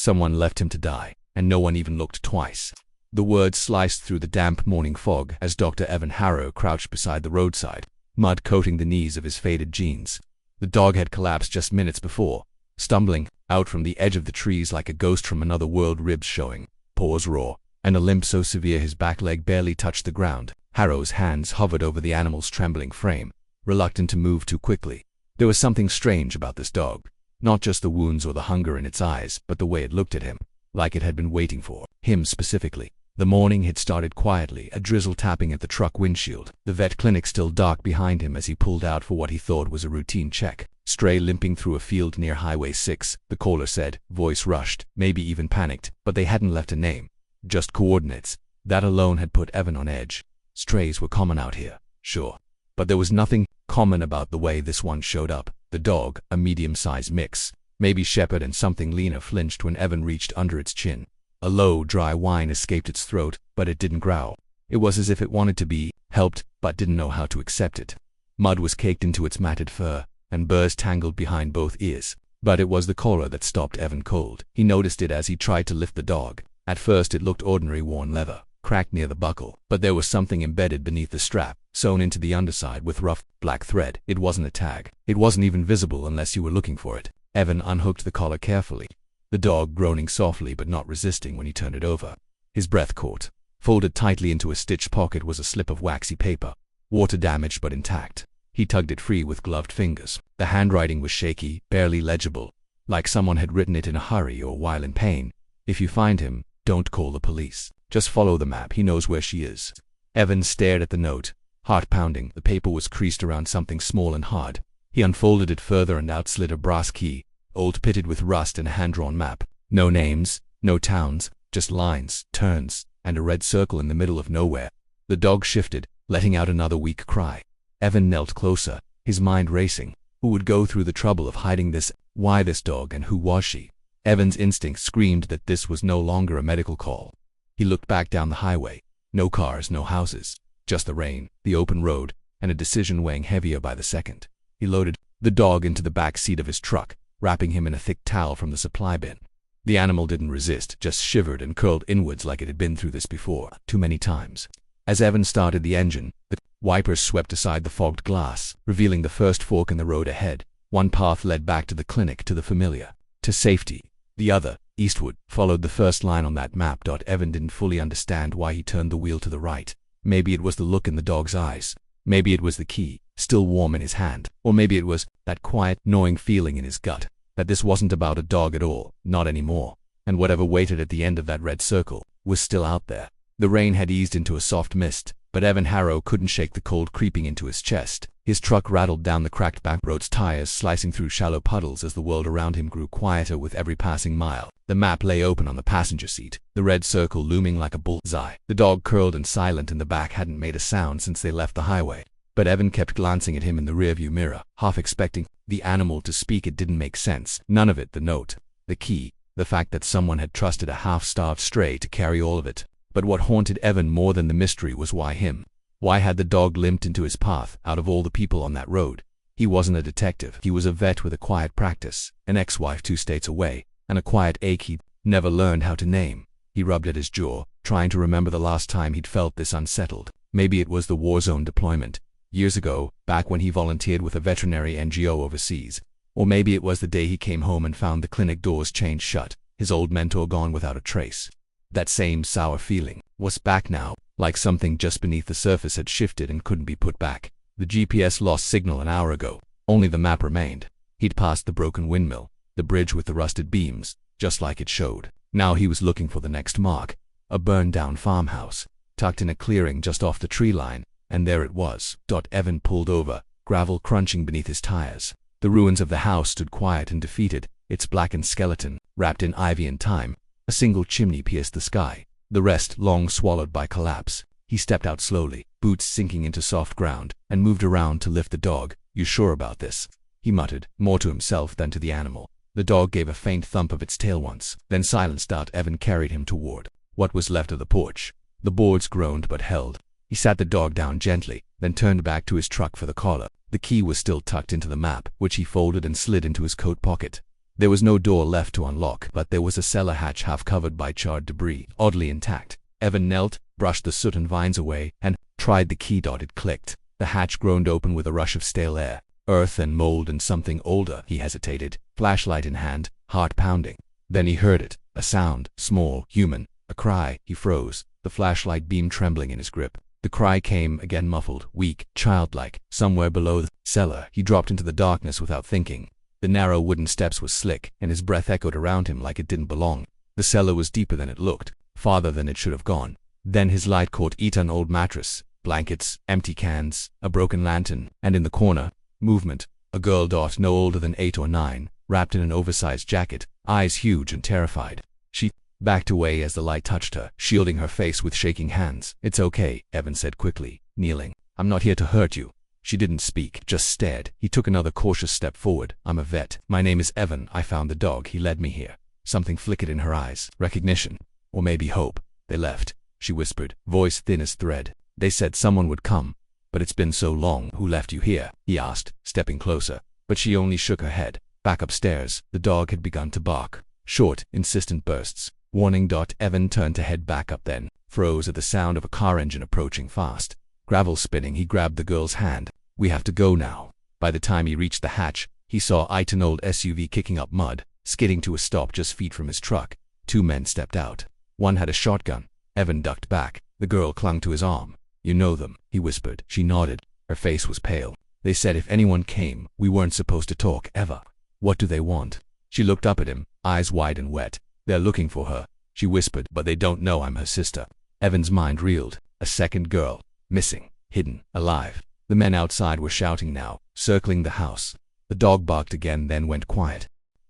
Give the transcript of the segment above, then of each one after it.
Someone left him to die, and no one even looked twice. The words sliced through the damp morning fog as Dr. Evan Harrow crouched beside the roadside, mud coating the knees of his faded jeans. The dog had collapsed just minutes before, stumbling out from the edge of the trees like a ghost from another world, ribs showing, paws raw, and a limp so severe his back leg barely touched the ground. Harrow's hands hovered over the animal's trembling frame, reluctant to move too quickly. There was something strange about this dog, not just the wounds or the hunger in its eyes, but the way it looked at him, like it had been waiting for him specifically. The morning had started quietly, a drizzle tapping at the truck windshield, the vet clinic still dark behind him as he pulled out for what he thought was a routine check. Stray limping through a field near Highway 6, the caller said, voice rushed, maybe even panicked, but they hadn't left a name, just coordinates. That alone had put Evan on edge. Strays were common out here, sure, but there was nothing common about the way this one showed up. The dog, a medium-sized mix, maybe shepherd and something leaner, flinched when Evan reached under its chin. A low, dry whine escaped its throat, but it didn't growl. It was as if it wanted to be helped, but didn't know how to accept it. Mud was caked into its matted fur, and burrs tangled behind both ears. But it was the collar that stopped Evan cold. He noticed it as he tried to lift the dog. At first it looked ordinary worn leather, cracked near the buckle, but there was something embedded beneath the strap, sewn into the underside with rough, black thread. It wasn't a tag. It wasn't even visible unless you were looking for it. Evan unhooked the collar carefully, the dog groaning softly but not resisting when he turned it over. His breath caught. Folded tightly into a stitched pocket was a slip of waxy paper, water damaged but intact. He tugged it free with gloved fingers. The handwriting was shaky, barely legible, like someone had written it in a hurry or while in pain. If you find him, don't call the police. Just follow the map. He knows where she is. Evan stared at the note, heart pounding. The paper was creased around something small and hard. He unfolded it further and out slid a brass key, old pitted with rust, and a hand-drawn map. No names, no towns, just lines, turns, and a red circle in the middle of nowhere. The dog shifted, letting out another weak cry. Evan knelt closer, his mind racing. Who would go through the trouble of hiding this? Why this dog, and who was she? Evan's instinct screamed that this was no longer a medical call. He looked back down the highway. No cars, no houses. Just the rain, the open road, and a decision weighing heavier by the second. He loaded the dog into the back seat of his truck, wrapping him in a thick towel from the supply bin. The animal didn't resist, just shivered and curled inwards like it had been through this before, too many times. As Evan started the engine, the wipers swept aside the fogged glass, revealing the first fork in the road ahead. One path led back to the clinic, to the familiar, to safety. The other, eastward, followed the first line on that map. Evan didn't fully understand why he turned the wheel to the right. Maybe it was the look in the dog's eyes. Maybe it was the key, still warm in his hand. Or maybe it was that quiet, gnawing feeling in his gut, that this wasn't about a dog at all, not anymore. And whatever waited at the end of that red circle was still out there. The rain had eased into a soft mist, but Evan Harrow couldn't shake the cold creeping into his chest. His truck rattled down the cracked back roads, tires slicing through shallow puddles as the world around him grew quieter with every passing mile. The map lay open on the passenger seat, the red circle looming like a bullseye. The dog, curled and silent in the back, hadn't made a sound since they left the highway. But Evan kept glancing at him in the rearview mirror, half expecting the animal to speak. It didn't make sense. None of it. The note, the key, the fact that someone had trusted a half-starved stray to carry all of it. But what haunted Evan more than the mystery was why him? Why had the dog limped into his path out of all the people on that road? He wasn't a detective. He was a vet with a quiet practice, an ex-wife 2 states away, and a quiet ache he'd never learned how to name. He rubbed at his jaw, trying to remember the last time he'd felt this unsettled. Maybe it was the war zone deployment, years ago, back when he volunteered with a veterinary NGO overseas. Or maybe it was the day he came home and found the clinic doors chained shut, his old mentor gone without a trace. That same sour feeling was back now, like something just beneath the surface had shifted and couldn't be put back. The GPS lost signal an hour ago. Only the map remained. He'd passed the broken windmill, the bridge with the rusted beams, just like it showed. Now he was looking for the next mark, a burned-down farmhouse, tucked in a clearing just off the tree line, and there it was. Evan pulled over, gravel crunching beneath his tires. The ruins of the house stood quiet and defeated, its blackened skeleton wrapped in ivy and time. A single chimney pierced the sky, the rest long swallowed by collapse. He stepped out slowly, boots sinking into soft ground, and moved around to lift the dog. "You sure about this?" he muttered, more to himself than to the animal. The dog gave a faint thump of its tail once, then silenced. Evan carried him toward what was left of the porch. The boards groaned but held. He sat the dog down gently, then turned back to his truck for the collar. The key was still tucked into the map, which he folded and slid into his coat pocket. There was no door left to unlock, but there was a cellar hatch half covered by charred debris, oddly intact. Evan knelt, brushed the soot and vines away, and tried the key. It clicked. The hatch groaned open with a rush of stale air. Earth and mold and something older. He hesitated, flashlight in hand, heart pounding. Then he heard it. A sound, small, human. A cry. He froze, the flashlight beam trembling in his grip. The cry came again, muffled, weak, childlike, somewhere below the cellar. He dropped into the darkness without thinking. The narrow wooden steps were slick, and his breath echoed around him like it didn't belong. The cellar was deeper than it looked, farther than it should have gone. Then his light caught an old mattress, blankets, empty cans, a broken lantern, and in the corner, movement. A girl, no older than 8 or 9, wrapped in an oversized jacket, eyes huge and terrified. She backed away as the light touched her, shielding her face with shaking hands. "It's okay," Evan said quickly, kneeling. "I'm not here to hurt you." She didn't speak, just stared. He took another cautious step forward. "I'm a vet. My name is Evan. I found the dog. He led me here." Something flickered in her eyes. Recognition. Or maybe hope. "They left," she whispered, voice thin as thread. "They said someone would come. But it's been so long." "Who left you here?" he asked, stepping closer. But she only shook her head. Back upstairs, the dog had begun to bark. Short, insistent bursts. Warning. Evan turned to head back up, then froze at the sound of a car engine approaching fast. Gravel spinning. He grabbed the girl's hand. "We have to go now." By the time he reached the hatch, he saw an old SUV kicking up mud, skidding to a stop just feet from his truck. 2 men stepped out. One had a shotgun. Evan ducked back. The girl clung to his arm. "You know them," he whispered. She nodded. Her face was pale. "They said if anyone came, we weren't supposed to talk, ever." "What do they want?" She looked up at him, eyes wide and wet. "They're looking for her," she whispered, "but they don't know I'm her sister." Evan's mind reeled. A second girl. Missing. Hidden. Alive. The men outside were shouting now, circling the house. The dog barked again, then went quiet.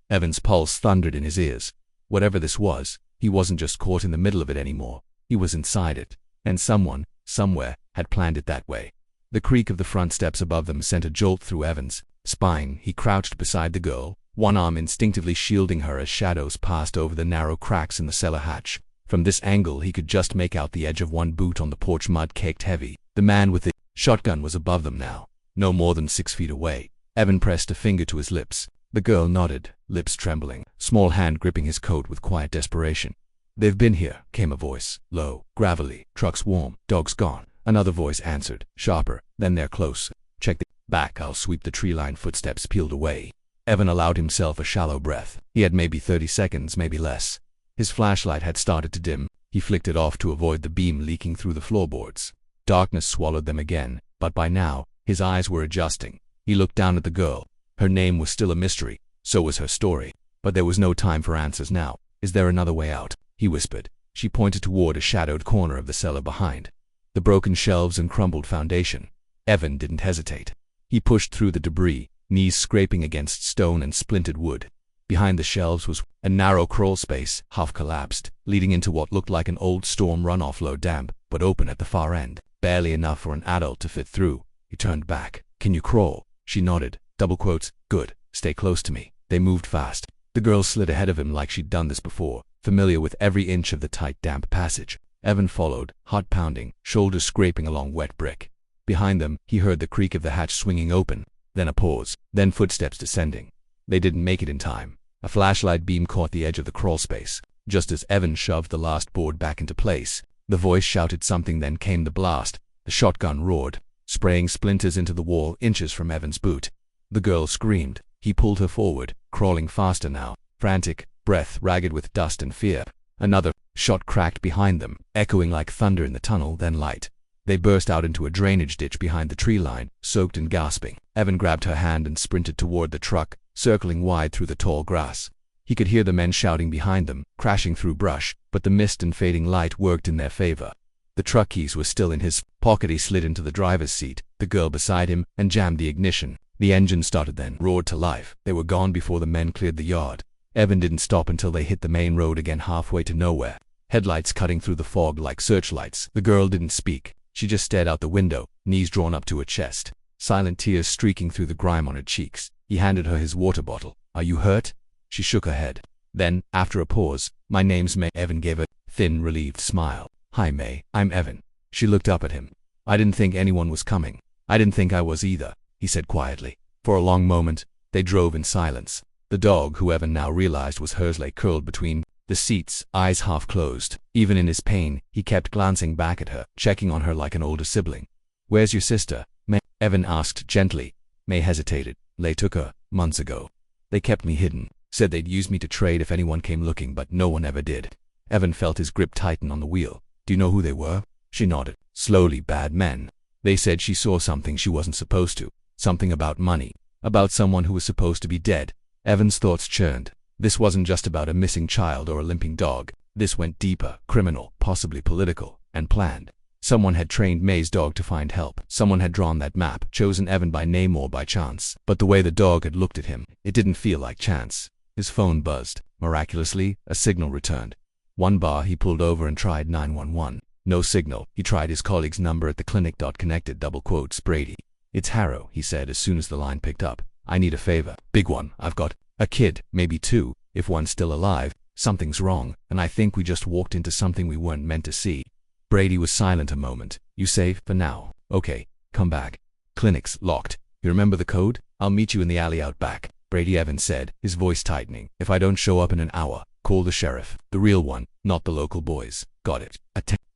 Evan's pulse thundered in his ears. Whatever this was, he wasn't just caught in the middle of it anymore. He was inside it. And someone, somewhere, had planned it that way. The creak of the front steps above them sent a jolt through Evan's spine. He crouched beside the girl, one arm instinctively shielding her as shadows passed over the narrow cracks in the cellar hatch. From this angle he could just make out the edge of one boot on the porch, mud caked heavy. The man with the shotgun was above them now, no more than 6 feet away. Evan pressed a finger to his lips. The girl nodded, lips trembling, small hand gripping his coat with quiet desperation. "They've been here," came a voice, low, gravelly. "Truck's warm, dog's gone." Another voice answered, sharper. "Then they're close. Check the back. I'll sweep the tree-line." Footsteps peeled away. Evan allowed himself a shallow breath. He had maybe 30 seconds, maybe less. His flashlight had started to dim. He flicked it off to avoid the beam leaking through the floorboards. Darkness swallowed them again, but by now, his eyes were adjusting. He looked down at the girl. Her name was still a mystery. So was her story. But there was no time for answers now. "Is there another way out?" he whispered. She pointed toward a shadowed corner of the cellar behind. The broken shelves and crumbled foundation. Evan didn't hesitate. He pushed through the debris, knees scraping against stone and splintered wood. Behind the shelves was a narrow crawl space, half collapsed, leading into what looked like an old storm runoff, low, damp, but open at the far end, barely enough for an adult to fit through. He turned back. "Can you crawl?" She nodded. Double quotes. "Good. Stay close to me." They moved fast. The girl slid ahead of him like she'd done this before, familiar with every inch of the tight, damp passage. Evan followed, heart pounding, shoulders scraping along wet brick. Behind them, he heard the creak of the hatch swinging open, then a pause, then footsteps descending. They didn't make it in time. A flashlight beam caught the edge of the crawl space. Just as Evan shoved the last board back into place, the voice shouted something, then came the blast. The shotgun roared, spraying splinters into the wall inches from Evan's boot. The girl screamed. He pulled her forward, crawling faster now, frantic, breath ragged with dust and fear. Another shot cracked behind them, echoing like thunder in the tunnel, then light. They burst out into a drainage ditch behind the tree line, soaked and gasping. Evan grabbed her hand and sprinted toward the truck, circling wide through the tall grass. He could hear the men shouting behind them, crashing through brush, but the mist and fading light worked in their favor. The truck keys were still in his pocket. He slid into the driver's seat, the girl beside him, and jammed the ignition. The engine started, then roared to life. They were gone before the men cleared the yard. Evan didn't stop until they hit the main road again, halfway to nowhere. Headlights cutting through the fog like searchlights. The girl didn't speak. She just stared out the window, knees drawn up to her chest, silent tears streaking through the grime on her cheeks. He handed her his water bottle. "Are you hurt?" She shook her head. Then, after a pause, "My name's May." Evan gave a thin, relieved smile. "Hi, May. I'm Evan." She looked up at him. "I didn't think anyone was coming." "I didn't think I was either," he said quietly. For a long moment, they drove in silence. The dog, who Evan now realized was hers, lay curled between the seats, eyes half closed. Even in his pain, he kept glancing back at her, checking on her like an older sibling. "Where's your sister, May?" Evan asked gently. May hesitated. "They took her months ago. They kept me hidden. Said they'd use me to trade if anyone came looking, but no one ever did." Evan felt his grip tighten on the wheel. "Do you know who they were?" She nodded. "Slowly, bad men. They said she saw something she wasn't supposed to. Something about money. About someone who was supposed to be dead." Evan's thoughts churned. This wasn't just about a missing child or a limping dog. This went deeper, criminal, possibly political, and planned. Someone had trained May's dog to find help. Someone had drawn that map, chosen Evan by name or by chance. But the way the dog had looked at him, it didn't feel like chance. His phone buzzed. Miraculously, a signal returned. One bar, he pulled over and tried 911. No signal. He tried his colleague's number at the clinic. Connected, double quotes, Brady. "It's Harrow," he said as soon as the line picked up. "I need a favor. Big one. I've got a kid, maybe two, if one's still alive. Something's wrong, and I think we just walked into something we weren't meant to see." Brady was silent a moment. "You safe for now? Okay, come back. Clinic's locked. You remember the code? I'll meet you in the alley out back." Brady Evans said, his voice tightening. "If I don't show up in an hour, call the sheriff. The real one, not the local boys. Got it?"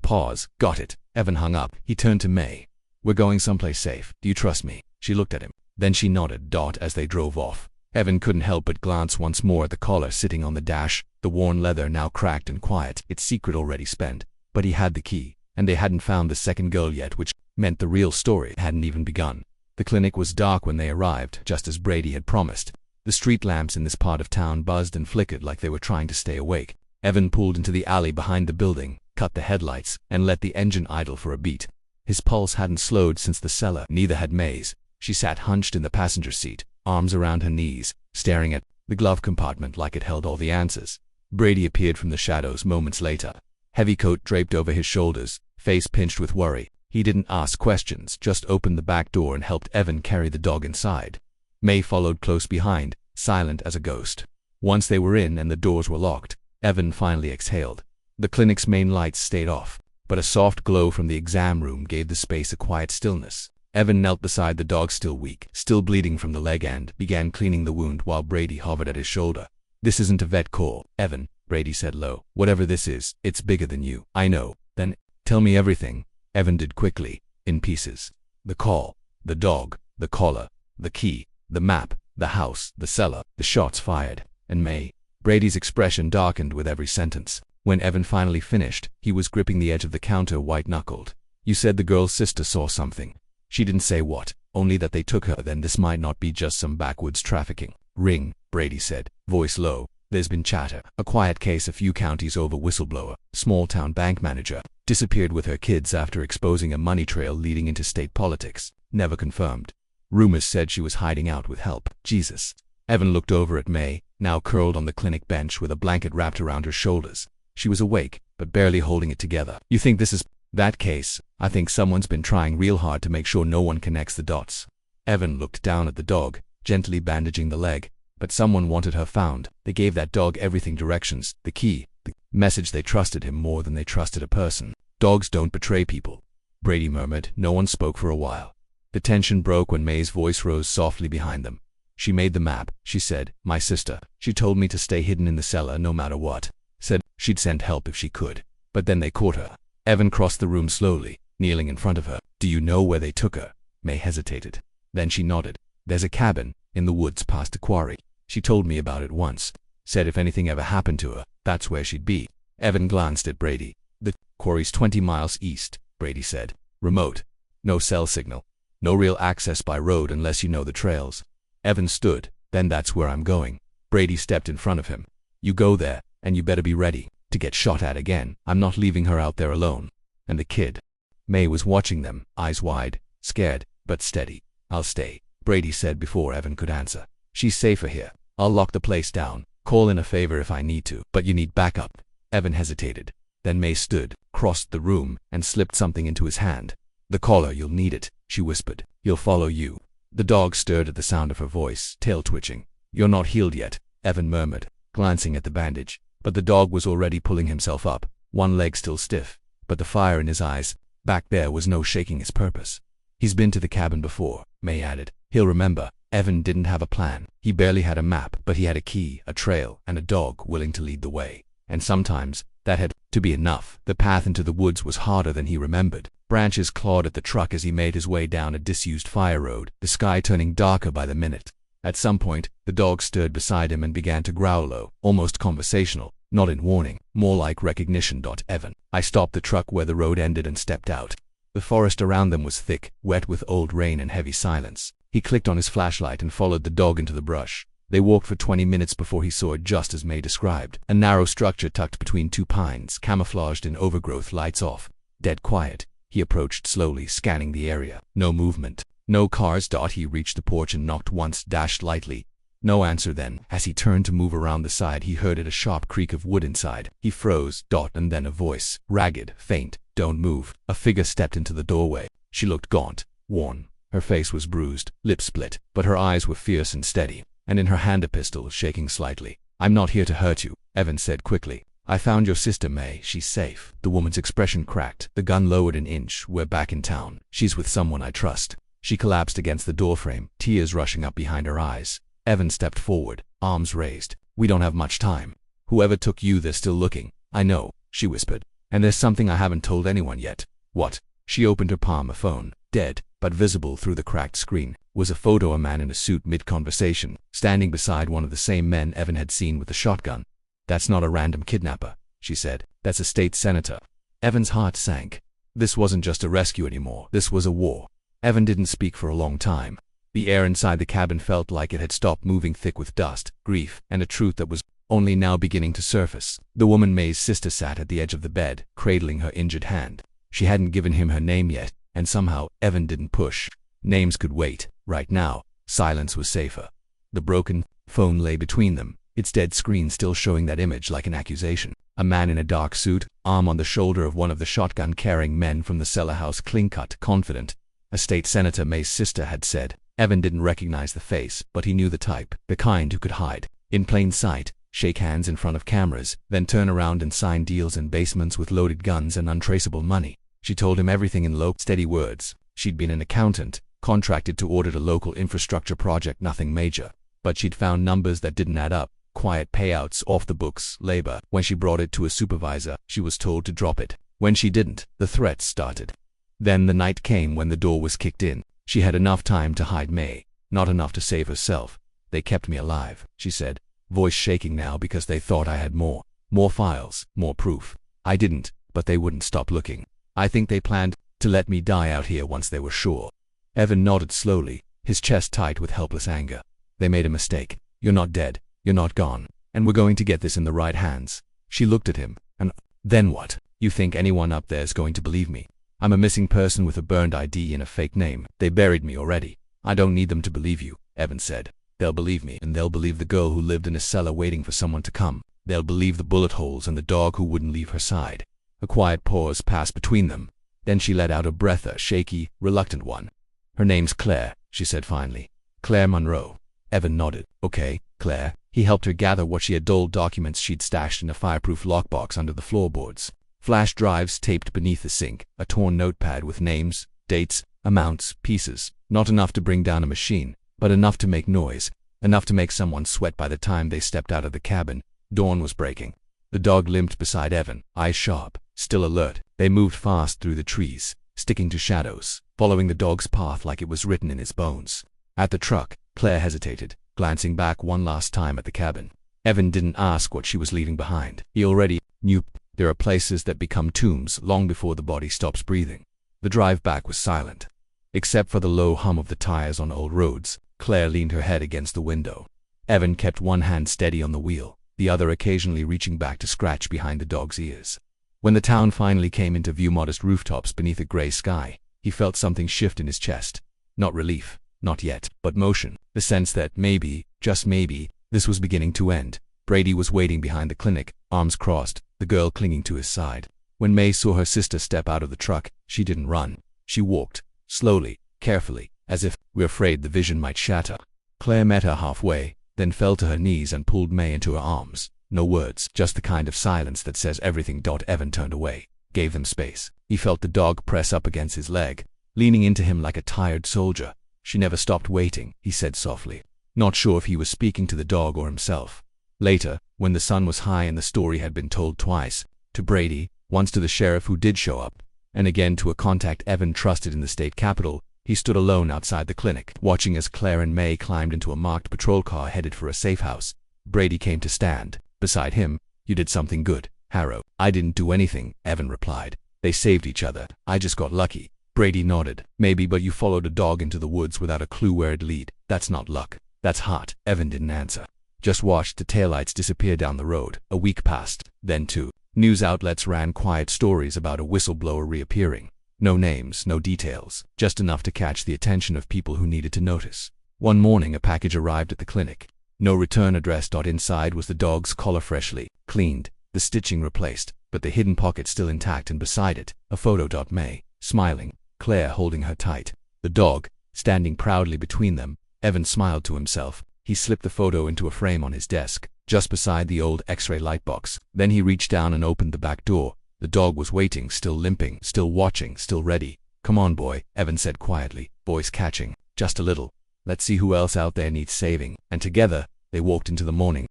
Pause. "Got it." Evan hung up. He turned to May. "We're going someplace safe. Do you trust me?" She looked at him. Then she nodded. As they drove off, Evan couldn't help but glance once more at the collar sitting on the dash, the worn leather now cracked and quiet, its secret already spent. But he had the key, and they hadn't found the second girl yet, which meant the real story hadn't even begun. The clinic was dark when they arrived, just as Brady had promised. The street lamps in this part of town buzzed and flickered like they were trying to stay awake. Evan pulled into the alley behind the building, cut the headlights, and let the engine idle for a beat. His pulse hadn't slowed since the cellar. Neither had May's. She sat hunched in the passenger seat, arms around her knees, staring at the glove compartment like it held all the answers. Brady appeared from the shadows moments later. Heavy coat draped over his shoulders, face pinched with worry. He didn't ask questions, just opened the back door and helped Evan carry the dog inside. May followed close behind, silent as a ghost. Once they were in and the doors were locked, Evan finally exhaled. The clinic's main lights stayed off, but a soft glow from the exam room gave the space a quiet stillness. Evan knelt beside the dog, still weak, still bleeding from the leg, and began cleaning the wound while Brady hovered at his shoulder. "This isn't a vet call, Evan," Brady said low. "Whatever this is, it's bigger than you." "I know." "Then, tell me everything." Evan did quickly, in pieces. The call, the dog, the collar, the key, the map, the house, the cellar, the shots fired, and May. Brady's expression darkened with every sentence. When Evan finally finished, he was gripping the edge of the counter, white-knuckled. "You said the girl's sister saw something." "She didn't say what, only that they took her. Then this might not be just some backwoods trafficking ring," Brady said, voice low. "There's been chatter. A quiet case a few counties over. Whistleblower, small-town bank manager, disappeared with her kids after exposing a money trail leading into state politics. Never confirmed. Rumors said she was hiding out with help." Jesus. Evan looked over at May, now curled on the clinic bench with a blanket wrapped around her shoulders. She was awake, but barely holding it together. "You think this is that case?" "I think someone's been trying real hard to make sure no one connects the dots." Evan looked down at the dog, gently bandaging the leg. "But someone wanted her found. They gave that dog everything: directions, the key, the message. They trusted him more than they trusted a person." "Dogs don't betray people," Brady murmured. No one spoke for a while. The tension broke when May's voice rose softly behind them. "She made the map," she said. "My sister. She told me to stay hidden in the cellar no matter what. Said she'd send help if she could. But then they caught her." Evan crossed the room slowly, kneeling in front of her. "Do you know where they took her?" May hesitated. Then she nodded. "There's a cabin in the woods past a quarry. She told me about it once. Said if anything ever happened to her, that's where she'd be." Evan glanced at Brady. "The quarry's 20 miles east," Brady said. "Remote. No cell signal. No real access by road unless you know the trails." Evan stood. "Then that's where I'm going." Brady stepped in front of him. "You go there, and you better be ready to get shot at again. I'm not leaving her out there alone." "And the kid?" May was watching them, eyes wide, scared, but steady. "I'll stay," Brady said before Evan could answer. "She's safer here. I'll lock the place down, call in a favor if I need to, but you need backup." Evan hesitated. Then May stood, crossed the room, and slipped something into his hand. "The collar, you'll need it," she whispered. "He'll follow you." The dog stirred at the sound of her voice, tail twitching. "You're not healed yet," Evan murmured, glancing at the bandage. But the dog was already pulling himself up, one leg still stiff, but the fire in his eyes. Back there was no shaking his purpose. "He's been to the cabin before," May added. "He'll remember." Evan didn't have a plan. He barely had a map, but he had a key, a trail, and a dog willing to lead the way. And sometimes, that had to be enough. The path into the woods was harder than he remembered. Branches clawed at the truck as he made his way down a disused fire road, the sky turning darker by the minute. At some point, the dog stirred beside him and began to growl low, almost conversational, not in warning, more like recognition. Evan. I stopped the truck where the road ended and stepped out. The forest around them was thick, wet with old rain and heavy silence. He clicked on his flashlight and followed the dog into the brush. They walked for 20 minutes before he saw it just as May described. A narrow structure tucked between two pines, camouflaged in overgrowth, lights off. Dead quiet. He approached slowly, scanning the area. No movement. No cars. He reached the porch and knocked once, dashed lightly. No answer then. As he turned to move around the side, he heard a sharp creak of wood inside. He froze. And then a voice, ragged, faint. Don't move. A figure stepped into the doorway. She looked gaunt, worn. Her face was bruised, lips split, but her eyes were fierce and steady, and in her hand a pistol, shaking slightly. I'm not here to hurt you, Evan said quickly. I found your sister May. She's safe. The woman's expression cracked. The gun lowered an inch. We're back in town. She's with someone I trust. She collapsed against the doorframe, tears rushing up behind her eyes. Evan stepped forward, arms raised. We don't have much time. Whoever took you, they're still looking. I know, she whispered. And there's something I haven't told anyone yet. What? She opened her palm. A phone. Dead, but visible through the cracked screen, was a photo of a man in a suit mid-conversation, standing beside one of the same men Evan had seen with the shotgun. That's not a random kidnapper, she said. That's a state senator. Evan's heart sank. This wasn't just a rescue anymore. This was a war. Evan didn't speak for a long time. The air inside the cabin felt like it had stopped moving, thick with dust, grief, and a truth that was only now beginning to surface. The woman May's sister sat at the edge of the bed, cradling her injured hand. She hadn't given him her name yet, and somehow Evan didn't push. Names could wait. Right now, silence was safer. The broken phone lay between them, its dead screen still showing that image like an accusation. A man in a dark suit, arm on the shoulder of one of the shotgun-carrying men from the cellar house, clean-cut, confident. A state senator, May's sister had said. Evan didn't recognize the face, but he knew the type, the kind who could hide in plain sight, shake hands in front of cameras, then turn around and sign deals in basements with loaded guns and untraceable money. She told him everything in low, steady words. She'd been an accountant, contracted to audit a local infrastructure project, nothing major. But she'd found numbers that didn't add up, quiet payouts, off the books, labor. When she brought it to a supervisor, she was told to drop it. When she didn't, the threats started. Then the night came when the door was kicked in. She had enough time to hide May, not enough to save herself. They kept me alive, she said, voice shaking now because they thought I had more files, more proof. I didn't, but they wouldn't stop looking. I think they planned to let me die out here once they were sure. Evan nodded slowly, his chest tight with helpless anger. They made a mistake. You're not dead, you're not gone, and we're going to get this in the right hands. She looked at him, and then what? You think anyone up there's going to believe me? I'm a missing person with a burned ID and a fake name. They buried me already. I don't need them to believe you, Evan said. They'll believe me, and they'll believe the girl who lived in a cellar waiting for someone to come. They'll believe the bullet holes and the dog who wouldn't leave her side. A quiet pause passed between them. Then she let out a breath, a shaky, reluctant one. Her name's Claire, she said finally. Claire Monroe. Evan nodded. Okay, Claire. He helped her gather what she had, old documents she'd stashed in a fireproof lockbox under the floorboards. Flash drives taped beneath the sink, a torn notepad with names, dates, amounts, pieces. Not enough to bring down a machine, but enough to make noise, enough to make someone sweat. By the time they stepped out of the cabin, dawn was breaking. The dog limped beside Evan, eyes sharp, still alert. They moved fast through the trees, sticking to shadows, following the dog's path like it was written in its bones. At the truck, Claire hesitated, glancing back one last time at the cabin. Evan didn't ask what she was leaving behind. He already knew. There are places that become tombs long before the body stops breathing. The drive back was silent. Except for the low hum of the tires on old roads, Claire leaned her head against the window. Evan kept one hand steady on the wheel, the other occasionally reaching back to scratch behind the dog's ears. When the town finally came into view, modest rooftops beneath a gray sky, he felt something shift in his chest. Not relief, not yet, but motion, the sense that maybe, just maybe, this was beginning to end. Brady was waiting behind the clinic, arms crossed, the girl clinging to his side. When May saw her sister step out of the truck, she didn't run. She walked, slowly, carefully, as if we're afraid the vision might shatter. Claire met her halfway, then fell to her knees and pulled May into her arms. No words, just the kind of silence that says everything. Evan turned away, gave them space. He felt the dog press up against his leg, leaning into him like a tired soldier. She never stopped waiting, he said softly, not sure if he was speaking to the dog or himself. Later, when the sun was high and the story had been told twice, to Brady, once to the sheriff who did show up, and again to a contact Evan trusted in the state capitol, he stood alone outside the clinic, watching as Claire and May climbed into a marked patrol car headed for a safe house. Brady came to stand beside him. You did something good, Harrow. I didn't do anything, Evan replied. They saved each other. I just got lucky. Brady nodded. Maybe, but you followed a dog into the woods without a clue where it'd lead. That's not luck. That's heart. Evan didn't answer. Just watched the taillights disappear down the road. A week passed. Then 2 news outlets ran quiet stories about a whistleblower reappearing. No names, no details, just enough to catch the attention of people who needed to notice. One morning a package arrived at the clinic. No return address. Inside was the dog's collar freshly cleaned, the stitching replaced, but the hidden pocket still intact, and beside it, a photo. May, smiling, Claire holding her tight, the dog standing proudly between them. Evan smiled to himself. He slipped the photo into a frame on his desk, just beside the old X-ray light box. Then he reached down and opened the back door. The dog was waiting, still limping, still watching, still ready. Come on, boy, Evan said quietly, voice catching. Just a little. Let's see who else out there needs saving. And together, they walked into the morning.